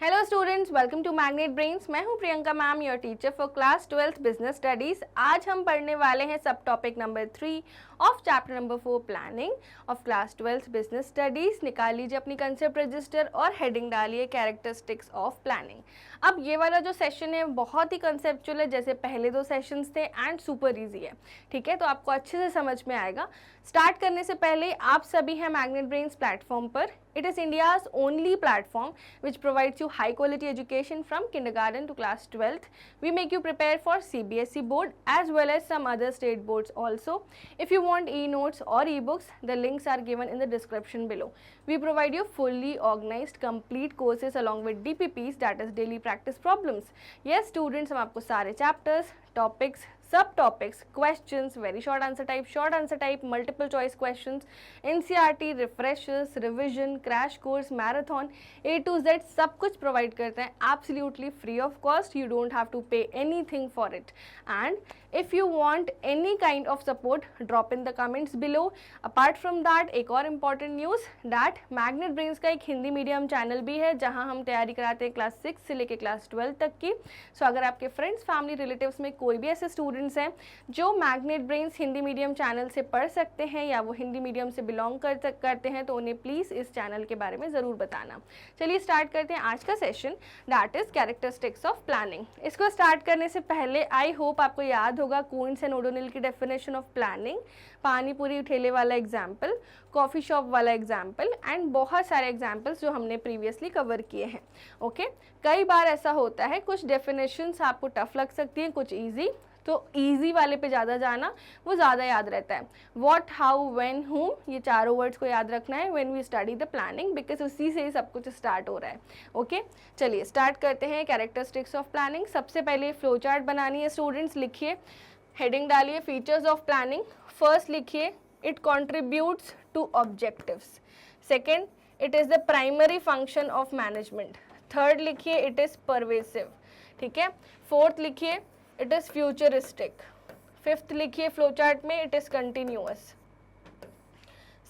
Hello students, welcome to magnet brains. मैं हूं Priyanka ma'am, your teacher for class 12th business studies. आज हम पढ़ने वाले हैं sub topic number 3 of chapter number 4 planning of class 12th business studies. निकाल लीजिए अपनी कंसेप्ट रजिस्टर और हेडिंग डालिए कैरेक्टरिस्टिक्स ऑफ प्लानिंग। अब ये वाला जो सेशन है बहुत ही कंसेप्चुअल है, जैसे पहले 2 सेशंस थे, एंड सुपर ईजी है। ठीक है, तो आपको अच्छे से समझ में आएगा। स्टार्ट करने से पहले आप सभी हैं मैग्नेट ब्रेन्स प्लेटफॉर्म पर। It is India's only platform which provides you high quality education from kindergarten to class 12th. We make you prepare for CBSE board as well as some other state boards also. If you want e-notes or e-books, the links are given in the description below. We provide you fully organized complete courses along with DPPs, that is daily practice problems. Yes students, हम आपको सारे chapters, topics, सब topics, questions, very short answer type, multiple choice questions, NCERT, refreshers, revision, crash course, marathon, A to Z सब कुछ provide करते हैं absolutely free of cost. You don't have to pay anything for it. And if you want any kind of support, drop in the comments below. Apart from that, एक और important news, that magnet brains का एक Hindi medium channel भी है जहाँ हम तैयारी कराते हैं क्लास 6 से लेकर क्लास 12 तक की। सो अगर आपके फ्रेंड्स, फैमिली, रिलेटिव्स में कोई भी ऐसे स्टूडेंट्स हैं जो magnet brains Hindi medium channel से पढ़ सकते हैं या वो हिंदी मीडियम से बिलोंग करते हैं, तो उन्हें प्लीज़ इस चैनल के बारे में ज़रूर बताना। चलिए स्टार्ट करते हैं आज का session, that is characteristics of planning. इसको स्टार्ट करने से पहले आई होप आपको याद होगा कून्स एंड ओडोनिल की डेफिनेशन ऑफ प्लानिंग, पानी पूरी ठेले वाला एग्जाम्पल, कॉफ़ी शॉप वाला एग्जाम्पल, एंड बहुत सारे एग्जाम्पल्स जो हमने प्रीवियसली कवर किए हैं। ओके, कई बार ऐसा होता है कुछ डेफिनेशंस आपको टफ लग सकती हैं, कुछ ईजी, तो ईजी वाले पे ज़्यादा जाना, वो ज़्यादा याद रहता है। व्हाट, हाउ, व्हेन, हुम, ये चारों वर्ड्स को याद रखना है when we study the planning, because उसी से ही सब कुछ स्टार्ट हो रहा है। ओके, चलिए स्टार्ट करते हैं कैरेक्टरिस्टिक्स ऑफ प्लानिंग। सबसे पहले फ्लो चार्ट बनानी है स्टूडेंट्स। लिखिए, हेडिंग डालिए फीचर्स ऑफ प्लानिंग। फर्स्ट लिखिए, it contributes to objectives. Second, it is the primary function of management. Third लिखिए, इट इज़ परवेसिव। ठीक है। फोर्थ लिखिए, इट इज़ फ्यूचरिस्टिक। फिफ्थ लिखिए फ्लो चार्ट में, इट इज़ कंटिन्यूअस।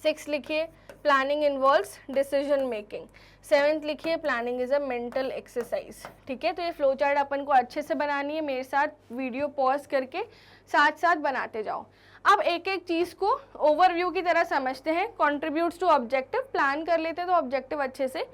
सिक्स लिखिए, planning involves decision making. Seventh लिखिए, planning is a mental exercise. ठीक है, तो ये फ्लो चार्ट अपन को अच्छे से बनानी है। मेरे साथ वीडियो पॉज करके साथ साथ बनाते जाओ। अब एक एक चीज़ को ओवरव्यू की तरह समझते हैं। कॉन्ट्रीब्यूट्स टू ऑब्जेक्टिव, प्लान कर लेते हैं तो ऑब्जेक्टिव अच्छे से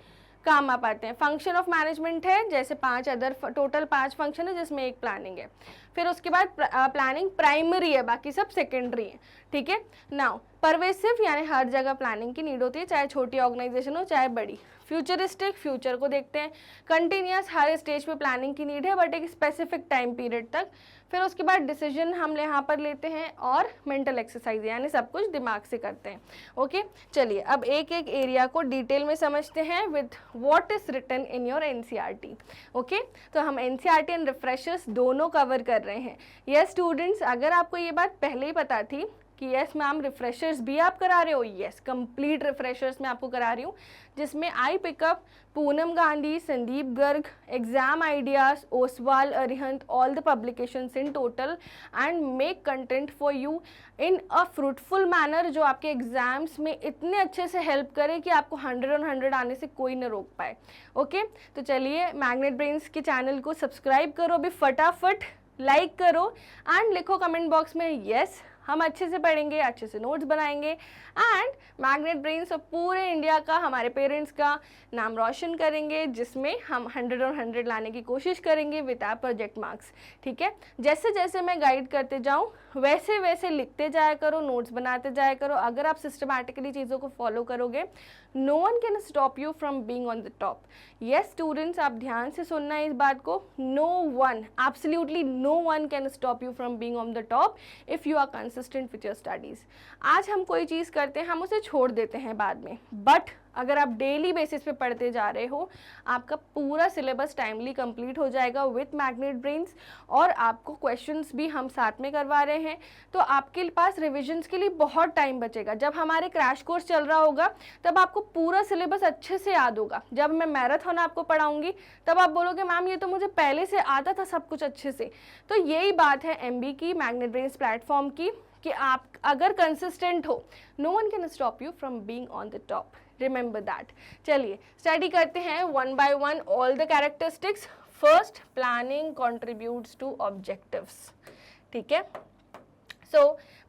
काम आ पाते हैं। फंक्शन ऑफ मैनेजमेंट है, जैसे 5 अदर, टोटल 5 फंक्शन है जिसमें एक प्लानिंग है। फिर उसके बाद प्लानिंग प्राइमरी है, बाकी सब सेकेंडरी है। ठीक है। नाउ परवेसिव यानी हर जगह प्लानिंग की नीड होती है, चाहे छोटी ऑर्गेनाइजेशन हो चाहे बड़ी। फ्यूचरिस्टिक, फ्यूचर को देखते हैं। कंटिन्यूअस, हर स्टेज पे प्लानिंग की नीड है बट एक स्पेसिफिक टाइम पीरियड तक। फिर उसके बाद डिसीजन हम यहाँ पर लेते हैं, और मेंटल एक्सरसाइज यानी सब कुछ दिमाग से करते हैं। ओके, चलिए अब एक एक एरिया को डिटेल में समझते हैं with what is written in your NCERT. Okay, तो हम एनसीईआरटी एंड रिफ्रेशर्स दोनों कवर कर रहे हैं। यस स्टूडेंट्स, अगर आपको ये बात पहले ही पता थी कि यस मैम रिफ्रेशर्स भी आप करा रहे हो, यस कंप्लीट रिफ्रेशर्स मैं आपको करा रही हूँ, जिसमें आई pickup, Poonam Gandhi, Sandeep Garg, exam ideas, Oswal, Arihant, all the publications in total, and make content for you in a fruitful manner, जो आपके एग्जाम्स में इतने अच्छे से हेल्प करे कि आपको 100 on 100 आने से कोई न रोक पाए। ओके, तो चलिए मैग्नेट ब्रेन्स के चैनल को सब्सक्राइब करो अभी फटाफट, लाइक करो एंड लिखो कमेंट बॉक्स में यस, हम अच्छे से पढ़ेंगे, अच्छे से नोट्स बनाएंगे, एंड मैग्नेट ब्रेन्स और पूरे इंडिया का, हमारे पेरेंट्स का नाम रोशन करेंगे, जिसमें हम 100 on 100 लाने की कोशिश करेंगे विद आवर प्रोजेक्ट मार्क्स। ठीक है, जैसे जैसे मैं गाइड करते जाऊँ वैसे वैसे लिखते जाया करो, नोट्स बनाते जाया करो। अगर आप सिस्टमैटिकली चीज़ों को फॉलो करोगे, no one can stop you from being on the top. Yes students, आप ध्यान से सुनना है इस बात को, no one, absolutely no one can stop you from being on the top if you are consistent with your studies. आज हम कोई चीज़ करते हैं, हम उसे छोड़ देते हैं बाद में, बट अगर आप डेली बेसिस पे पढ़ते जा रहे हो, आपका पूरा सिलेबस टाइमली कंप्लीट हो जाएगा विथ मैग्नेट ब्रेन्स, और आपको क्वेश्चंस भी हम साथ में करवा रहे हैं, तो आपके पास रिविजन्स के लिए बहुत टाइम बचेगा। जब हमारे क्रैश कोर्स चल रहा होगा तब आपको पूरा सिलेबस अच्छे से याद होगा। जब मैं मैराथन आपको पढ़ाऊंगी तब आप बोलोगे मैम ये तो मुझे पहले से आता था सब कुछ अच्छे से। तो यही बात है एमबी की, मैग्नेट ब्रेन्स प्लेटफॉर्म की, कि आप अगर कंसिस्टेंट हो, no one can stop you from being on the top. Remember that. चलिए स्टडी करते हैं one by one all the characteristics. First, planning contributes to objectives. ठीक है, so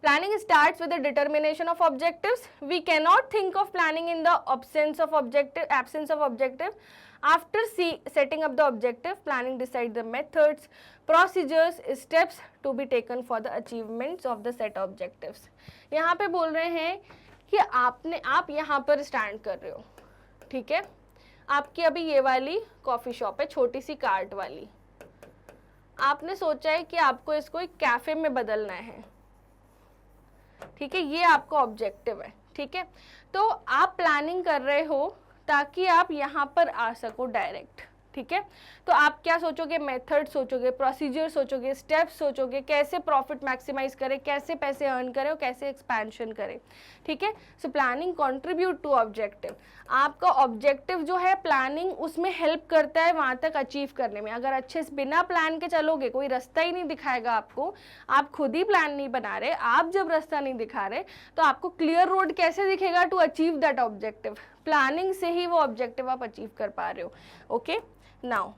planning starts with the determination of objectives. We cannot think of planning in the absence of objective. After setting up the objective, planning decides the methods, procedures, steps to be taken for the achievements of the set objectives. यहाँ पे बोल रहे हैं कि आप यहाँ पर stand कर रहे हो, ठीक है, आपकी अभी ये वाली कॉफ़ी शॉप है, छोटी सी कार्ट वाली, आपने सोचा है कि आपको इसको एक कैफ़े में बदलना है, ठीक है, ये आपका ऑब्जेक्टिव है। ठीक है, तो आप प्लानिंग कर रहे हो ताकि आप यहाँ पर आ सको डायरेक्ट। ठीक है, तो आप क्या सोचोगे, मेथड सोचोगे, प्रोसीजर सोचोगे, स्टेप्स सोचोगे, कैसे प्रॉफिट मैक्सिमाइज करें, कैसे पैसे अर्न करें और कैसे एक्सपेंशन करें। ठीक है, so planning contribute to objective. आपका ऑब्जेक्टिव जो है प्लानिंग उसमें हेल्प करता है वहाँ तक अचीव करने में। अगर अच्छे से बिना प्लान के चलोगे, कोई रास्ता ही नहीं दिखाएगा आपको, आप खुद ही प्लान नहीं बना रहे, आप जब रास्ता नहीं दिखा रहे तो आपको क्लियर रोड कैसे दिखेगा to achieve that objective. Planning से ही वो ऑब्जेक्टिव आप अचीव कर पा रहे हो। Okay, now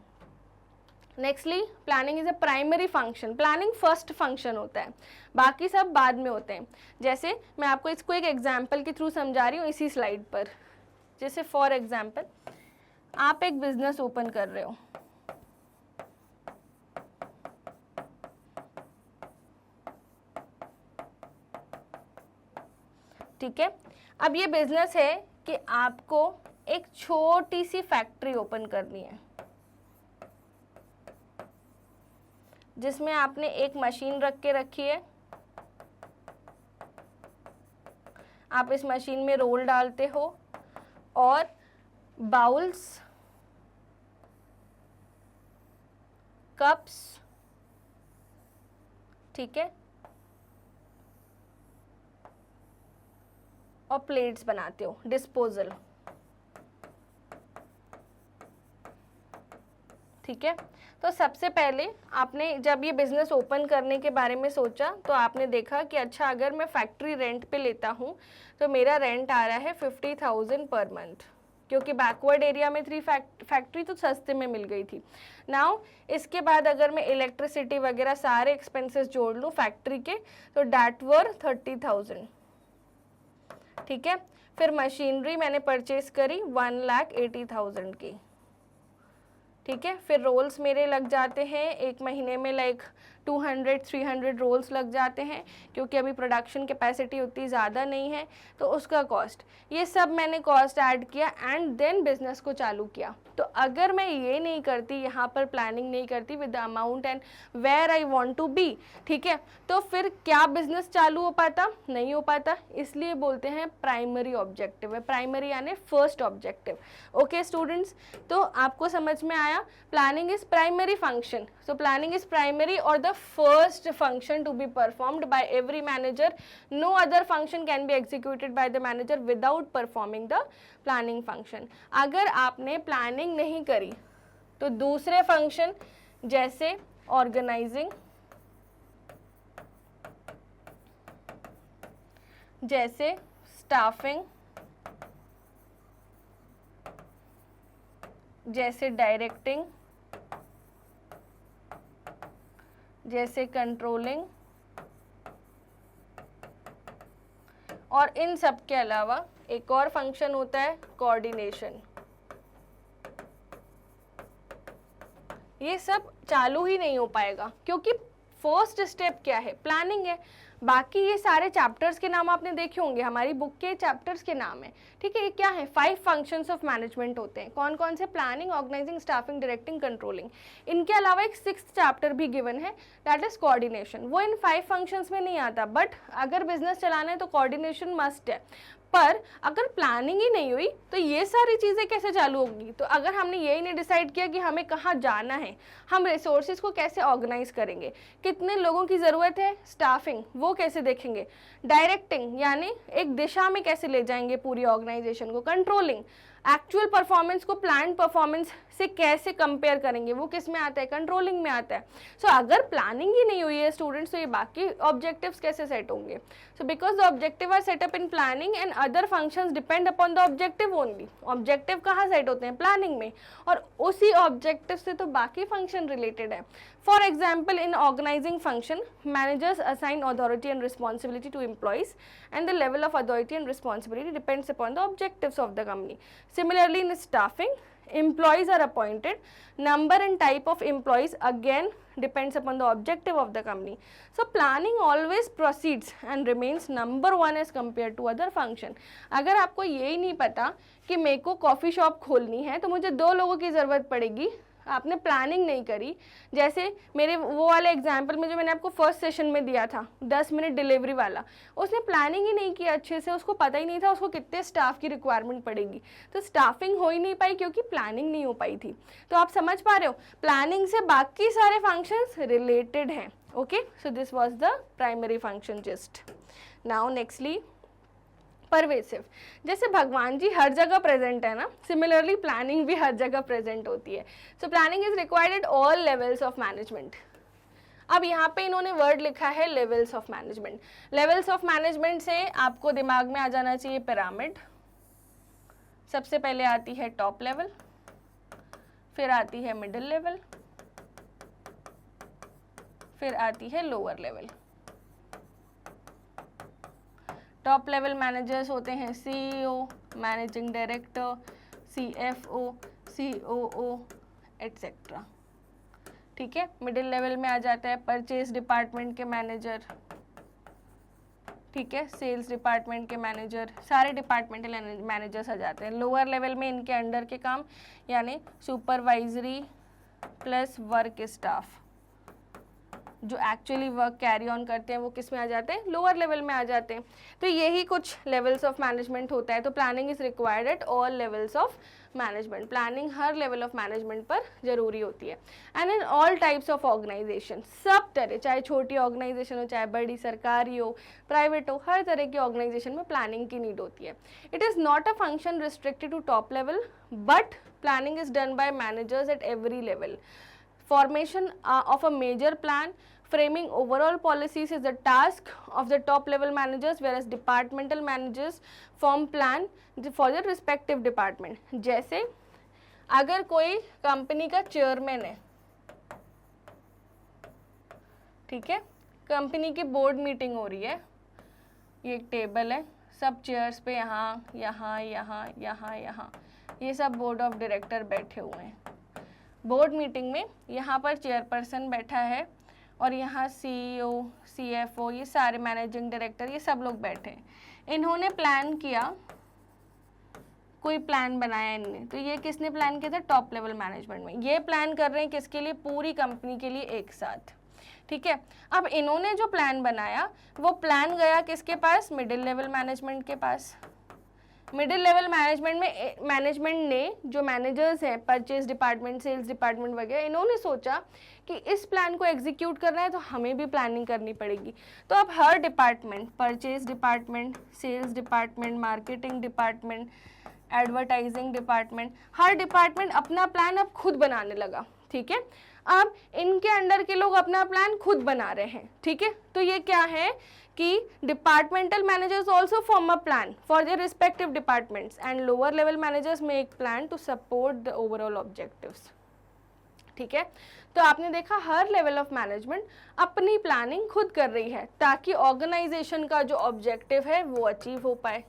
nextly, planning is a primary function. Planning first function होता है, बाकी सब बाद में होते हैं। जैसे मैं आपको इसको एक एग्जांपल के थ्रू समझा रही हूँ इसी स्लाइड पर। जैसे फॉर एग्जांपल, आप एक बिजनेस ओपन कर रहे हो, ठीक है, अब ये बिजनेस है कि आपको एक छोटी सी फैक्ट्री ओपन करनी है जिसमें आपने एक मशीन रख के रखी है। आप इस मशीन में रोल डालते हो और बाउल्स, कप्स, ठीक है, और प्लेट्स बनाते हो, डिस्पोजल। ठीक है, तो सबसे पहले आपने जब ये बिज़नेस ओपन करने के बारे में सोचा तो आपने देखा कि अच्छा, अगर मैं फैक्ट्री रेंट पे लेता हूँ तो मेरा रेंट आ रहा है 50,000 पर मंथ, क्योंकि बैकवर्ड एरिया में फैक्ट्री तो सस्ते में मिल गई थी। नाउ इसके बाद अगर मैं इलेक्ट्रिसिटी वगैरह सारे एक्सपेंसेस जोड़ लूँ फैक्ट्री के, तो डैट वर 30,000। ठीक है, फिर मशीनरी मैंने परचेज करी 1,80,000 की। ठीक है, फिर रोल्स मेरे लग जाते हैं एक महीने में लाइक 200-300 रोल्स लग जाते हैं, क्योंकि अभी प्रोडक्शन कैपेसिटी उतनी ज़्यादा नहीं है, तो उसका कॉस्ट, ये सब मैंने कॉस्ट ऐड किया एंड देन बिजनेस को चालू किया। तो अगर मैं ये नहीं करती, यहाँ पर प्लानिंग नहीं करती with the amount and where I want to be, ठीक है, तो फिर क्या बिजनेस चालू हो पाता, नहीं हो पाता। इसलिए बोलते हैं प्राइमरी ऑब्जेक्टिव है, प्राइमरी यानी फर्स्ट ऑब्जेक्टिव। ओके स्टूडेंट्स, तो आपको समझ में आया, planning is primary function. So planning is primary और the first function to be performed by every manager. No other function can be executed by the manager without performing the planning function. अगर आपने planning नहीं करी तो दूसरे function जैसे organising, जैसे staffing, जैसे डायरेक्टिंग, जैसे कंट्रोलिंग, और इन सब के अलावा एक और फंक्शन होता है कोऑर्डिनेशन। ये सब चालू ही नहीं हो पाएगा, क्योंकि फर्स्ट स्टेप क्या है, प्लानिंग है। बाकी ये सारे चैप्टर्स के नाम आपने देखे होंगे, हमारी बुक के चैप्टर्स के नाम है, ठीक है। ये क्या है, 5 फंक्शंस ऑफ मैनेजमेंट होते हैं। कौन कौन से, planning, organising, staffing, directing, controlling. इनके अलावा एक 6th चैप्टर भी गिवन है, दैट इज कोऑर्डिनेशन। वो इन 5 फंक्शंस में नहीं आता, बट अगर बिजनेस चलाना है तो कोऑर्डिनेशन मस्ट है। पर अगर प्लानिंग ही नहीं हुई तो ये सारी चीज़ें कैसे चालू होगी। तो अगर हमने यही नहीं डिसाइड किया कि हमें कहाँ जाना है, हम रिसोर्सेज को कैसे ऑर्गेनाइज करेंगे, कितने लोगों की ज़रूरत है, स्टाफिंग वो कैसे देखेंगे, डायरेक्टिंग यानी एक दिशा में कैसे ले जाएंगे पूरी ऑर्गेनाइजेशन को, कंट्रोलिंग एक्चुअल परफॉर्मेंस को प्लान परफॉर्मेंस से कैसे कंपेयर करेंगे, वो किस में आता है, कंट्रोलिंग में आता है। सो अगर प्लानिंग ही नहीं हुई है स्टूडेंट्स, तो ये बाकी ऑब्जेक्टिव्स कैसे सेट होंगे। So because the objective are set up in planning and other functions depend upon the objective only. Objective कहाँ सेट होते हैं, प्लानिंग में, और उसी ऑब्जेक्टिव से तो बाकी फंक्शन रिलेटेड है। For example in organising function managers assign authority and responsibility to employees and the level of authority and responsibility depends upon the objectives of the company. Similarly, in staffing, employees are appointed. Number and type of employees again depends upon the objective of the company. So, planning always proceeds and remains number one as compared to other function. अगर आपको यही नहीं पता कि मेरे को coffee shop खोलनी है तो मुझे 2 लोगों की ज़रूरत पड़ेगी, आपने प्लानिंग नहीं करी। जैसे मेरे वो वाले एग्जाम्पल में जो मैंने आपको फर्स्ट सेशन में दिया था 10 मिनट डिलीवरी वाला, उसने प्लानिंग ही नहीं किया अच्छे से, उसको पता ही नहीं था उसको कितने स्टाफ की रिक्वायरमेंट पड़ेगी, तो स्टाफिंग हो ही नहीं पाई क्योंकि प्लानिंग नहीं हो पाई थी। तो आप समझ पा रहे हो, प्लानिंग से बाकी सारे फंक्शंस रिलेटेड हैं। Okay, so this was the primary function gist. Now nextly pervasive, जैसे भगवान जी हर जगह प्रेजेंट है ना, सिमिलरली प्लानिंग भी हर जगह प्रेजेंट होती है। So planning is required at all levels of management. अब यहाँ पे इन्होंने वर्ड लिखा है levels of management. Levels of management से आपको दिमाग में आ जाना चाहिए पिरामिड। सबसे पहले आती है टॉप लेवल, फिर आती है मिडिल लेवल, फिर आती है lower level. Top level managers होते हैं CEO, managing director, CFO, COO etcetera. ठीक है, मिडिल लेवल में आ जाता है परचेज डिपार्टमेंट के मैनेजर, ठीक है, सेल्स डिपार्टमेंट के मैनेजर, सारे डिपार्टमेंटल मैनेजर्स आ जाते हैं। लोअर लेवल में इनके अंडर के काम यानी सुपरवाइजरी प्लस वर्क स्टाफ, जो एक्चुअली वर्क कैरी ऑन करते हैं वो किस में आ जाते हैं, लोअर लेवल में आ जाते हैं। तो यही कुछ लेवल्स ऑफ मैनेजमेंट होता है। तो planning is required at all levels of management. Planning हर लेवल ऑफ मैनेजमेंट पर जरूरी होती है। And in all types of organisation, सब तरह, चाहे छोटी ऑर्गेनाइजेशन हो चाहे बड़ी सरकारी हो प्राइवेट हो, हर तरह की ऑर्गेनाइजेशन में प्लानिंग की नीड होती है। It is not a function restricted to top level, but planning is done by managers at every level. Formation of a major plan, framing overall policies is the task of the top level managers, whereas departmental managers form plan for their respective department. जैसे अगर कोई company का chairman है, ठीक है, company की board meeting हो रही है, ये एक टेबल है, सब चेयर्स पे यहाँ यहाँ यहाँ यहाँ यहाँ ये सब बोर्ड ऑफ डायरेक्टर बैठे हुए हैं। बोर्ड मीटिंग में यहाँ पर चेयरपर्सन बैठा है और यहाँ सीईओ, सीएफओ, ये सारे मैनेजिंग डायरेक्टर, ये सब लोग बैठे हैं। इन्होंने प्लान किया, कोई प्लान बनाया इनने, तो ये किसने प्लान किया था, टॉप लेवल मैनेजमेंट में। ये प्लान कर रहे हैं किसके लिए, पूरी कंपनी के लिए एक साथ। ठीक है, अब इन्होंने जो प्लान बनाया वो प्लान गया किसके पास, मिडिल लेवल मैनेजमेंट के पास। मिडिल लेवल मैनेजमेंट ने जो मैनेजर्स हैं, परचेज डिपार्टमेंट, सेल्स डिपार्टमेंट वगैरह, इन्होंने सोचा कि इस प्लान को एग्जीक्यूट करना है तो हमें भी प्लानिंग करनी पड़ेगी। तो अब हर department, purchase department, sales department, marketing department, advertising department, हर डिपार्टमेंट अपना प्लान अब खुद बनाने लगा। ठीक है, अब इनके अंडर के लोग अपना प्लान खुद बना रहे हैं। ठीक है, तो ये क्या है कि departmental managers also form a plan for their respective departments and lower level managers make plan to support the overall objectives. ठीक है, तो आपने देखा हर लेवल ऑफ मैनेजमेंट अपनी प्लानिंग खुद कर रही है ताकि ऑर्गेनाइजेशन का जो ऑब्जेक्टिव है वो अचीव हो पाए।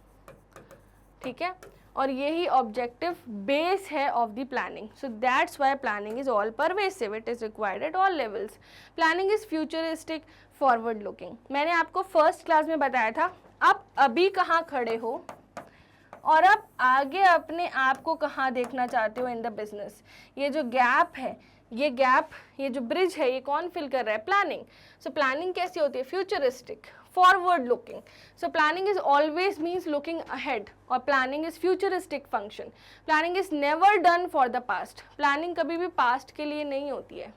ठीक है, और यही ऑब्जेक्टिव बेस है of the planning. So that's why planning is all pervasive, it is required at all levels. Planning is futuristic, forward looking. मैंने आपको फर्स्ट क्लास में बताया था, आप अभी कहाँ खड़े हो और आप आगे अपने आप को कहाँ देखना चाहते हो इन द बिजनेस। ये जो गैप है, ये गैप, ये जो ब्रिज है, ये कौन फिल कर रहा है, प्लानिंग। सो प्लानिंग कैसी होती है, futuristic, forward looking. So planning is always means looking ahead और planning is futuristic function. Planning is never done for the past. Planning कभी भी पास्ट के लिए नहीं होती है।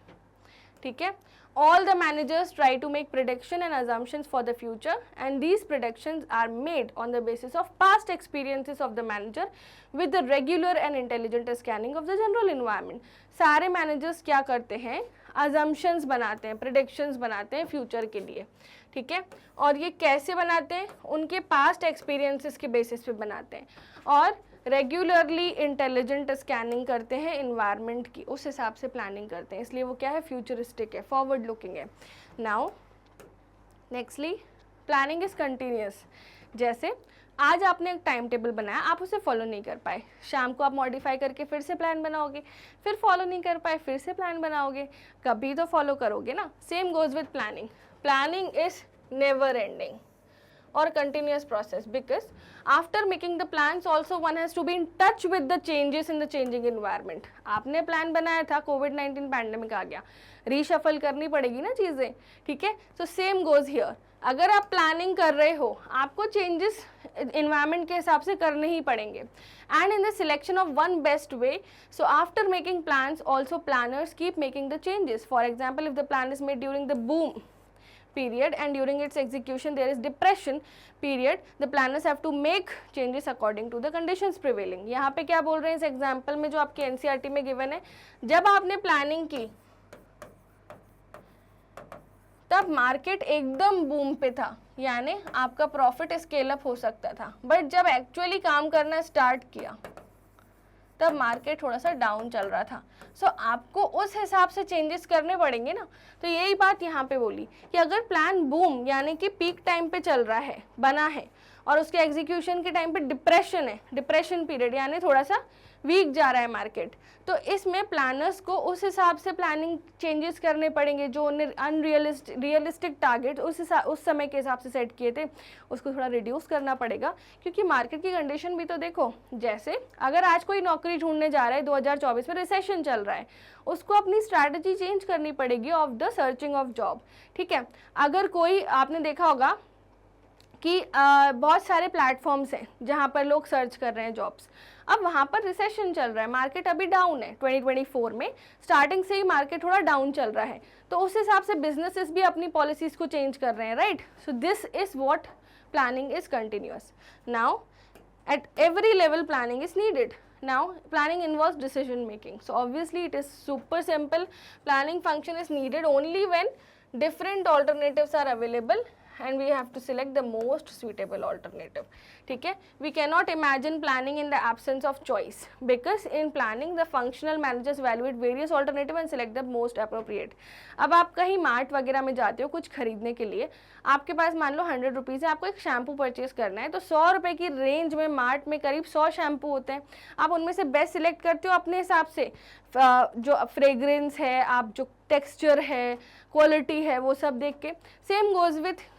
ठीक है, All the managers try to make prediction and assumptions for the future, and these predictions are made on the basis of past experiences of the manager with the regular and intelligent scanning of the general environment. सारे managers क्या करते हैं, assumptions बनाते हैं, predictions बनाते हैं future के लिए, ठीक है, और ये कैसे बनाते हैं, उनके past experiences के basis पे बनाते हैं, और रेगुलरली इंटेलिजेंट स्कैनिंग करते हैं इन्वायरमेंट की, उस हिसाब से प्लानिंग करते हैं, इसलिए वो क्या है, फ्यूचरिस्टिक है, फॉरवर्ड लुकिंग है. Now nextly planning is continuous. जैसे आज आपने एक टाइम टेबल बनाया, आप उसे फॉलो नहीं कर पाए, शाम को आप मॉडिफाई करके फिर से प्लान बनाओगे, फिर फॉलो नहीं कर पाए, फिर से प्लान बनाओगे, कभी तो फॉलो करोगे ना. Same goes with planning. Planning is never ending or continuous process, because after making the plans also one has to be in touch with the changes in the changing environment. आपने plan बनाया था, कोविड-19 pandemic आ गया, reshuffle करनी पड़ेगी ना चीज़ें, ठीक है. So same goes here. अगर आप प्लानिंग कर रहे हो, आपको चेंजेस इन्वायरमेंट के हिसाब से करने ही पड़ेंगे. And in the selection of one best way, so after making plans also planners keep making the changes. For example, if the plan is made during the boom period and during its execution there is depression period, the planners have to make changes according to the conditions prevailing. यहाँ पे क्या बोल रहे हैं इस example में जो आपके एनसीईआरटी में गिवन है, जब आपने प्लानिंग की तब मार्केट एकदम बूम पे था, यानी आपका प्रॉफिट स्केल अप हो सकता था, बट जब एक्चुअली काम करना स्टार्ट किया तब मार्केट थोड़ा सा डाउन चल रहा था. सो आपको उस हिसाब से चेंजेस करने पड़ेंगे ना. तो यही बात यहाँ पे बोली कि अगर प्लान बूम यानी कि पीक टाइम पे चल रहा है, बना है, और उसके एग्जीक्यूशन के टाइम पे डिप्रेशन है, डिप्रेशन पीरियड यानी थोड़ा सा वीक जा रहा है मार्केट, तो इसमें प्लानर्स को उस हिसाब से प्लानिंग चेंजेस करने पड़ेंगे. जो रियलिस्टिक टारगेट उस समय के हिसाब से सेट किए थे उसको थोड़ा रिड्यूस करना पड़ेगा, क्योंकि मार्केट की कंडीशन भी तो देखो. जैसे अगर आज कोई नौकरी ढूंढने जा रहा है, 2024 में रिसेशन चल रहा है, उसको अपनी स्ट्रैटेजी चेंज करनी पड़ेगी of the searching of job, ठीक है. अगर कोई, आपने देखा होगा कि बहुत सारे प्लेटफॉर्म्स हैं जहाँ पर लोग सर्च कर रहे हैं जॉब्स, अब वहाँ पर रिसेशन चल रहा है, मार्केट अभी डाउन है. 2024 में स्टार्टिंग से ही मार्केट थोड़ा डाउन चल रहा है, तो उस हिसाब से बिजनेसेस भी अपनी पॉलिसीज़ को चेंज कर रहे हैं, right. So this is what planning is continuous. Now at every level planning is needed. Now planning involves decision making, so obviously it is super simple. Planning function is needed only when different alternatives are available and we have to select the most suitable alternative, ठीक है. We cannot imagine planning in the absence of choice, because in planning the functional managers evaluate various alternative and select the most appropriate. अब आप कहीं mart वगैरह में जाते हो कुछ खरीदने के लिए, आपके पास मान लो 100 रुपीज़ है, आपको एक शैम्पू परचेज करना है, तो 100 रुपये की रेंज में मार्ट में करीब 100 शैम्पू होते हैं. आप उनमें से बेस्ट सिलेक्ट करते हो अपने हिसाब से, जो फ्रेग्रेंस है, आप जो टेक्सचर है, क्वालिटी है, वो सब देख के.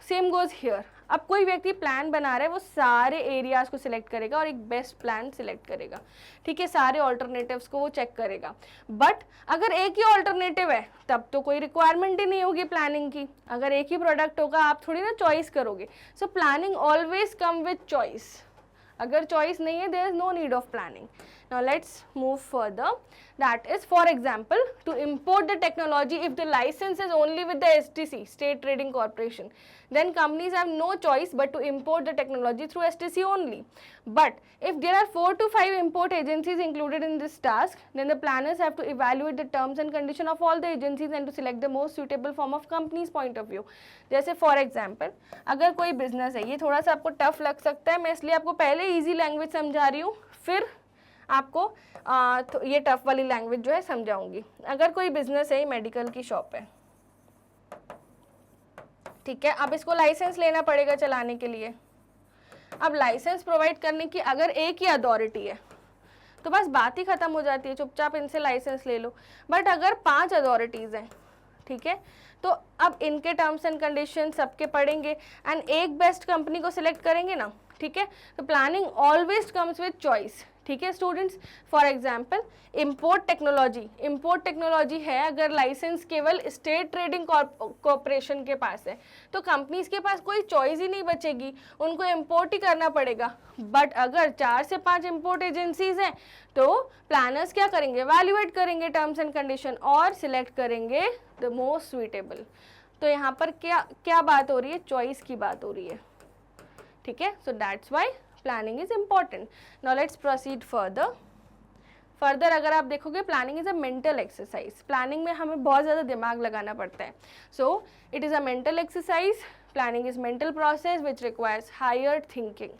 Same goes here. अब कोई व्यक्ति प्लान बना रहा है, वो सारे एरियाज को सिलेक्ट करेगा और एक बेस्ट प्लान सिलेक्ट करेगा, ठीक है. सारे ऑल्टरनेटिव्स को वो चेक करेगा. बट अगर एक ही ऑल्टरनेटिव है तब तो कोई रिक्वायरमेंट ही नहीं होगी प्लानिंग की. अगर एक ही प्रोडक्ट होगा, आप थोड़ी ना चॉइस करोगे. So planning always come with choice. अगर चॉइस नहीं है, there is no need of planning. Now let's move further. That is, for example, to import the technology, if the license is only with the STC, State Trading Corporation, then companies have no choice but to import the technology through STC only. But if there are 4 to 5 import agencies included in this task, then the planners have to evaluate the terms and condition of all the agencies and to select the most suitable form of company's point of view. जैसे for example, अगर कोई business है, ये थोड़ा सा आपको tough लग सकता है, मैं इसलिए आपको पहले easy language समझा रही हूँ, फिर आपको तो ये टफ वाली लैंग्वेज जो है समझाऊंगी. अगर कोई बिजनेस है, मेडिकल की शॉप है, ठीक है, अब इसको लाइसेंस लेना पड़ेगा चलाने के लिए. अब लाइसेंस प्रोवाइड करने की अगर एक ही अथॉरिटी है तो बस बात ही खत्म हो जाती है, चुपचाप इनसे लाइसेंस ले लो. बट अगर 5 अथॉरिटीज़ हैं, ठीक है, तो अब इनके टर्म्स एंड कंडीशन सबके पढ़ेंगे एंड एक बेस्ट कंपनी को सिलेक्ट करेंगे ना, ठीक है. तो planning always comes with choice, ठीक है students. For example import technology है, अगर लाइसेंस केवल स्टेट ट्रेडिंग कॉर्पोरेशन के पास है तो कंपनीज के पास कोई चॉइस ही नहीं बचेगी, उनको इम्पोर्ट ही करना पड़ेगा। बट अगर 4 से 5 इम्पोर्ट एजेंसीज हैं तो प्लानर्स क्या करेंगे, एवैल्यूएट करेंगे टर्म्स एंड कंडीशन और सिलेक्ट करेंगे द मोस्ट सुइटेबल। तो यहाँ पर क्या बात हो रही है, चॉइस की बात हो रही है, ठीक है। So that's why planning is important. Now let's proceed further अगर आप देखोगे planning is a mental exercise. Planning में हमें बहुत ज़्यादा दिमाग लगाना पड़ता है। So it is a mental exercise. Planning is mental process which requires higher thinking,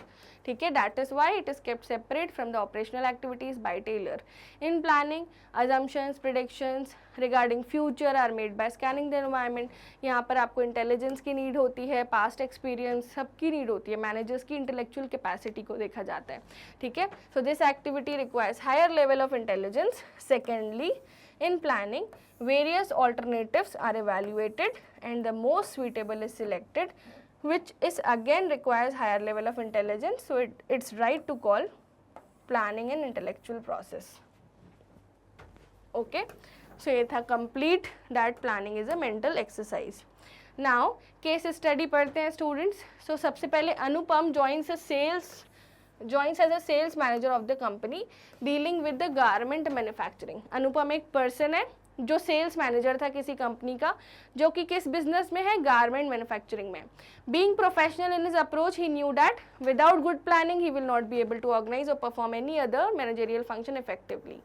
ठीक है। That is why it is kept separate from the operational activities by Taylor. In planning assumptions predictions regarding future are made by scanning the environment। यहाँ पर आपको intelligence की need होती है, past experience सबकी need होती है, मैनेजर्स की इंटेलेक्चुअल कैपेसिटी को देखा जाता है, ठीक है। So this activity requires higher level of intelligence. Secondly in planning various alternatives are evaluated and the most suitable is selected, which is again requires higher level of intelligence, so it's right to call planning an intellectual process। okay, so ये था complete that planning is a mental exercise। now case study पढ़ते हैं students। so सबसे पहले अनुपम joins as a sales manager of the company dealing with the garment manufacturing। अनुपम एक person है जो sales manager था किसी कंपनी का, जो कि किस बिजनेस में है, गारमेंट मैन्युफैक्चरिंग में। Being professional in his approach he knew that without good planning he will not be able to organise और perform any other managerial function effectively.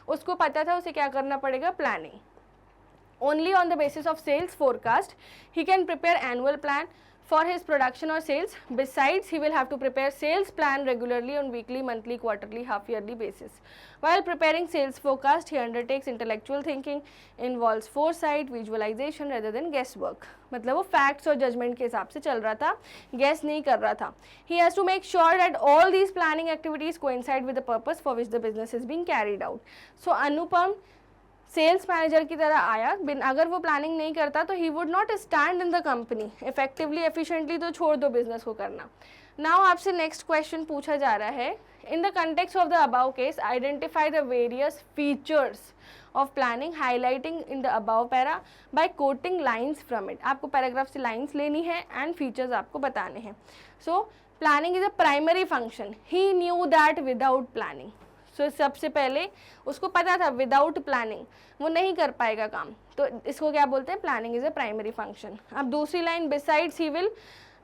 उसको पता था उसे क्या करना पड़ेगा, planning. Only on the basis of sales forecast he can prepare annual plan for his production or sales। Besides, he will have to prepare sales plan regularly on weekly, monthly, quarterly, half yearly basis। While preparing sales forecast, he undertakes intellectual thinking, involves foresight, visualization rather than guesswork। मतलब वो facts और judgment के हिसाब से चल रहा था, guess नहीं कर रहा था। He has to make sure that all these planning activities coincide with the purpose for which the business is being carried out। So Anupam sales manager की तरह आया, अगर वो प्लानिंग नहीं करता तो he would not stand in the company effectively efficiently. तो छोड़ दो बिजनेस को करना। नाउ आपसे नेक्स्ट क्वेश्चन पूछा जा रहा है, in the context of the above case identify the various features of planning highlighting in the above para by quoting lines from it. आपको पैराग्राफ से लाइन्स लेनी है एंड फीचर्स आपको बताने हैं। So planning is a primary function, he knew that without planning. सो सबसे पहले उसको पता था विदाउट प्लानिंग वो नहीं कर पाएगा काम, तो इसको क्या बोलते हैं, planning is a primary function. अब दूसरी line, besides he will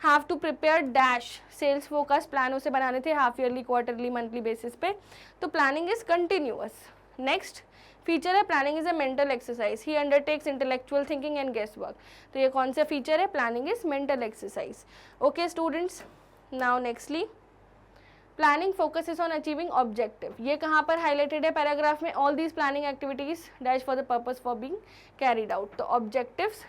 have to prepare dash sales focus plan उसे बनाने थे half yearly, quarterly, monthly basis पे, तो planning is continuous. Next feature है planning is a mental exercise, he undertakes intellectual thinking and guess work. तो ये कौन सा फीचर है, planning is mental exercise. Okay students, now nextly planning focuses on achieving objective. ये कहाँ पर highlighted है पैराग्राफ में, all these planning activities dash for the purpose for being carried out. तो ऑब्जेक्टिव्स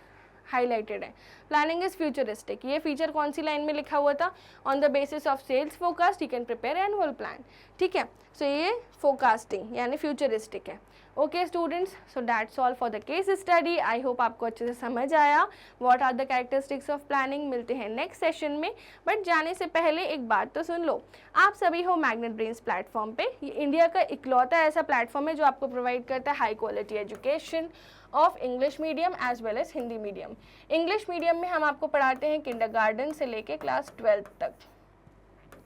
हाईलाइटेड है। प्लानिंग इज फ्यूचरिस्टिक, ये feature कौन सी लाइन में लिखा हुआ था, on the basis of sales forecast he can prepare annual plan, ठीक है। सो ये फोकास्टिंग यानी फ्यूचरिस्टिक है। Okay students, so that's all for the case study. I hope आपको अच्छे से समझ आया what are the characteristics of planning. मिलते हैं नेक्स्ट सेशन में, बट जाने से पहले एक बात तो सुन लो, आप सभी हो मैग्नेट ब्रेन्स प्लेटफॉर्म पे। ये इंडिया का इकलौता ऐसा प्लेटफॉर्म है जो आपको प्रोवाइड करता है high quality education of English medium as well as Hindi medium. English medium में हम आपको पढ़ाते हैं किंडरगार्टन से लेके क्लास 12 तक,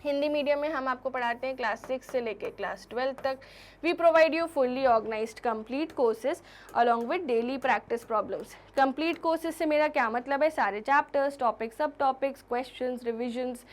हिंदी मीडियम में हम आपको पढ़ाते हैं क्लास 6 से लेके क्लास 12 तक। We provide you fully organised complete courses along with daily practice problems. Complete courses से मेरा क्या मतलब है, सारे चैप्टर्स, टॉपिक्स, सब topics, questions, revisions,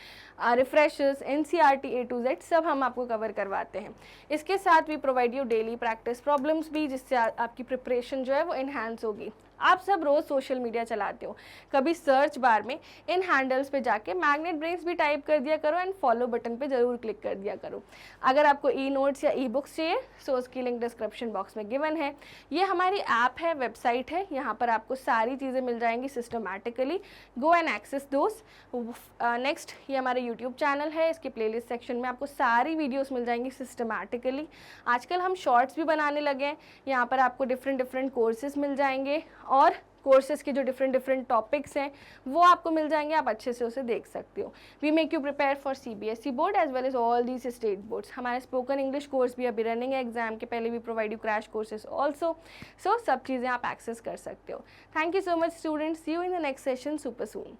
refreshers, NCERT A to Z सब हम आपको कवर करवाते हैं। इसके साथ we provide you daily practice problems भी, जिससे आपकी प्रिपरेशन जो है वो इन्हांस होगी। आप सब रोज़ सोशल मीडिया चलाते हो, कभी सर्च बार में इन हैंडल्स पे जाके मैग्नेट ब्रेन्स भी टाइप कर दिया करो एंड फॉलो बटन पे ज़रूर क्लिक कर दिया करो। अगर आपको ई नोट्स या ई बुक्स चाहिए सो उसकी लिंक डिस्क्रिप्शन बॉक्स में गिवन है। ये हमारी ऐप है, वेबसाइट है, यहाँ पर आपको सारी चीज़ें मिल जाएंगी systematically. Go and access those. Next, ये हमारा यूट्यूब चैनल है, इसके प्लेलिस्ट सेक्शन में आपको सारी वीडियोस मिल जाएंगी सिस्टमैटिकली। आजकल हम शॉर्ट्स भी बनाने लगे हैं, यहाँ पर आपको डिफरेंट कोर्सेज मिल जाएंगे और कोर्सेज के जो डिफरेंट टॉपिक्स हैं वो आपको मिल जाएंगे, आप अच्छे से उसे देख सकते हो। We make you prepare for CBSE board as well as all these state boards. हमारे स्पोकन इंग्लिश कोर्स भी अभी रनिंग है, एग्जाम के पहले भी provide you crash courses also. So सब चीज़ें आप एक्सेस कर सकते हो। Thank you so much students, see you in the next session super soon.